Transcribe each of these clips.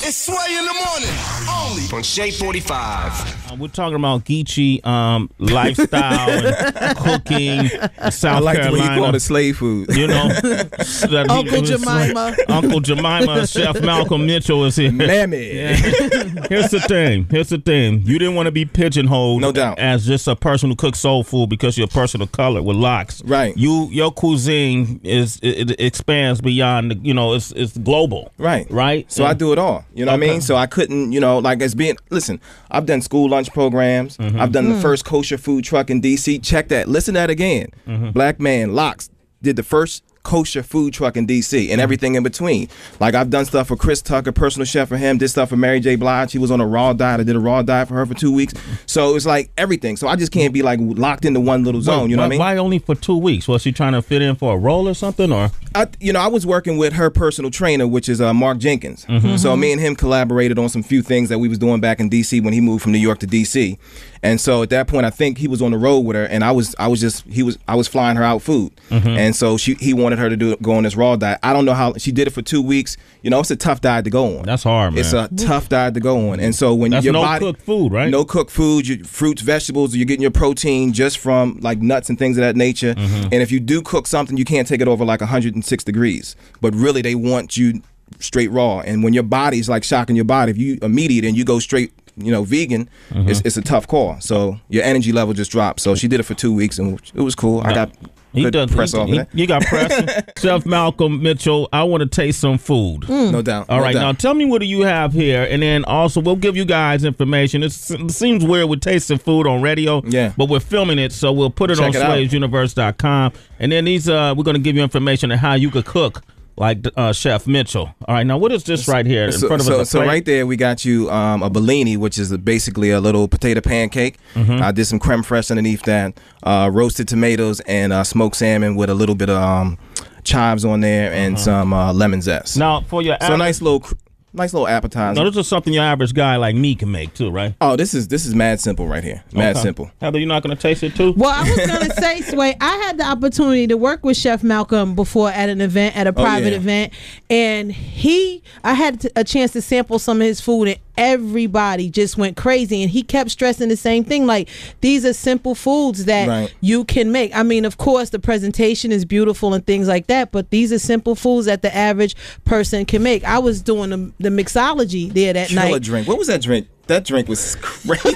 It's Sway in the morning, only on Shea 45. We're talking about Geechee lifestyle and cooking, South I like Carolina. the way you call it slave food. You know, Uncle Jemima. Uncle Jemima, Chef Malcolm Mitchell is here. Mammy. Yeah. Here's the thing. You didn't want to be pigeonholed, no doubt, as just a person who cooks soul food because you're a person of color with locks. Right. Your cuisine it expands beyond. It's global. Right. Right. So I do it all. You know what I mean? So I couldn't. Listen. I've done school lunch programs. Mm-hmm. I've done the first kosher food truck in D.C. Check that. Listen to that again. Mm-hmm. Black man, Locks, did the first kosher food truck in D.C. and everything in between. Like, I've done stuff for Chris Tucker, personal chef for him, did stuff for Mary J. Blige. He was on a raw diet. I did a raw diet for her for 2 weeks. So it's like everything. So I just can't be like locked into one little zone. You know what I mean? Why only for 2 weeks? Was she trying to fit in for a role or something? Or I was working with her personal trainer, which is Mark Jenkins. Mm-hmm. So me and him collaborated on some few things that we was doing back in D.C. when he moved from New York to D.C. And so at that point, I think he was on the road with her, and I was flying her out food. Mm-hmm. And so he wanted her to go on this raw diet. I don't know how she did it for 2 weeks. It's a tough diet to go on. That's hard, man. It's a tough diet to go on. And so when that's your no body, cooked food, right? No cooked food, fruits, vegetables. You're getting your protein just from like nuts and things of that nature. Mm-hmm. And if you do cook something, you can't take it over like 106 degrees. But really, they want you straight raw. And when your body's like shocking your body, if you immediate and you go straight, vegan, mm-hmm. it's a tough call. So your energy level just dropped. So she did it for 2 weeks, and it was cool. I got good press off of that. You got press. Chef Malcolm Mitchell, I want to taste some food. No doubt. All right, now tell me, what do you have here? And then also, we'll give you guys information. It seems weird with tasting food on radio, but we're filming it, so we'll put it on Sway'sUniverse.com. And then we're going to give you information on how you could cook like Chef Mitchell. All right, now what is this right here in front of us? So right there, we got you a Bellini, which is basically a little potato pancake. Mm-hmm. I did some creme fraiche underneath that, roasted tomatoes and smoked salmon with a little bit of chives on there and some lemon zest. Now, for your nice little appetizer. No, this is something your average guy like me can make too, right? Oh, this is mad simple right here. Mad simple. Heather, you're not going to taste it too? Well, I was going to say, Sway, I had the opportunity to work with Chef Malcolm before at an event, at a private event, and I had a chance to sample some of his food, and everybody just went crazy, and he kept stressing the same thing, like, these are simple foods that you can make. I mean, of course, the presentation is beautiful and things like that, but these are simple foods that the average person can make. I was doing the mixology there that night. Killer drink. What was that drink? That drink was crazy.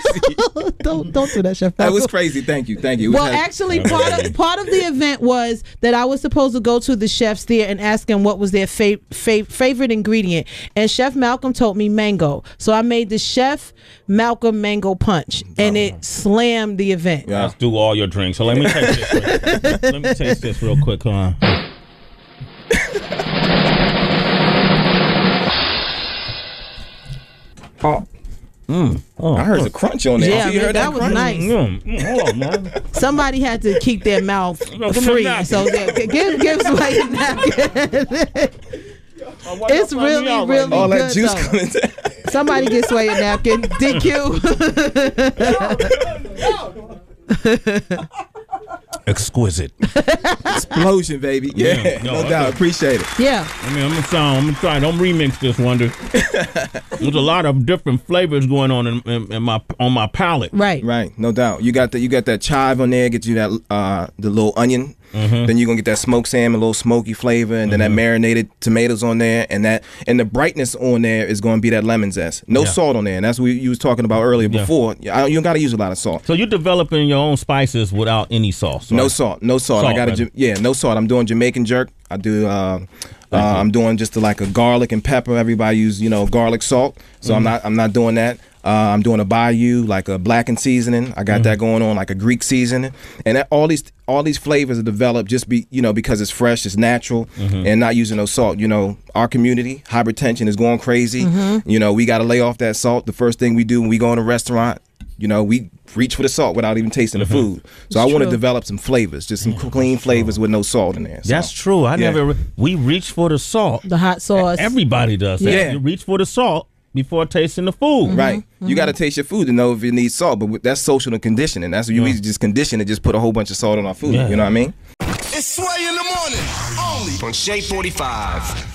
don't do that, Chef. That was crazy. Thank you. Well, actually, part of the event was that I was supposed to go to the chefs there and ask them what was their favorite ingredient, and Chef Malcolm told me mango. So I made the Chef Malcolm mango punch, and it slammed the event. Yeah. Let's do all your drinks. So let me taste this. Let me taste this real quick. Come on. Oh, I heard the crunch on there. Yeah, you heard that was crunch? nice. Hold on, man. Somebody had to keep their mouth free. So give Sway a napkin. It's really good. All that juice though. coming down. Somebody get Sway a napkin. DQ. Exquisite. Explosion, baby. Yeah, no doubt. Appreciate it. Yeah. I'm gonna try. Don't remix this, Wonder. There's a lot of different flavors going on in my palate. Right. No doubt. You got that chive on there. Get you that the little onion. Mm-hmm. Then you're gonna get that smoked salmon, a little smoky flavor, and then that marinated tomatoes on there, and the brightness on there is gonna be that lemon zest. No salt on there, and that's what you was talking about earlier before. You don't gotta use a lot of salt. So you're developing your own spices without any sauce. Right? No salt. No salt. I got no salt. I'm doing Jamaican jerk. I do. I'm doing just like a garlic and pepper. Everybody use garlic salt. So I'm not doing that. I'm doing a bayou, like a blackened seasoning. I got that going on, like a Greek seasoning, and all these flavors are developed just because it's fresh, it's natural, and not using no salt. Our community, hypertension is going crazy. We got to lay off that salt. The first thing we do when we go in a restaurant, we reach for the salt without even tasting the food. So I want to develop some flavors, just some clean flavors with no salt in there. So, that's true. We reach for the salt. The hot sauce. Everybody does that. Yeah. You reach for the salt before tasting the food. Right. You got to taste your food to know if it needs salt, but that's social conditioning. That's what we just condition and just put a whole bunch of salt on our food. You know what I mean? It's Sway in the morning, only on Shea 45.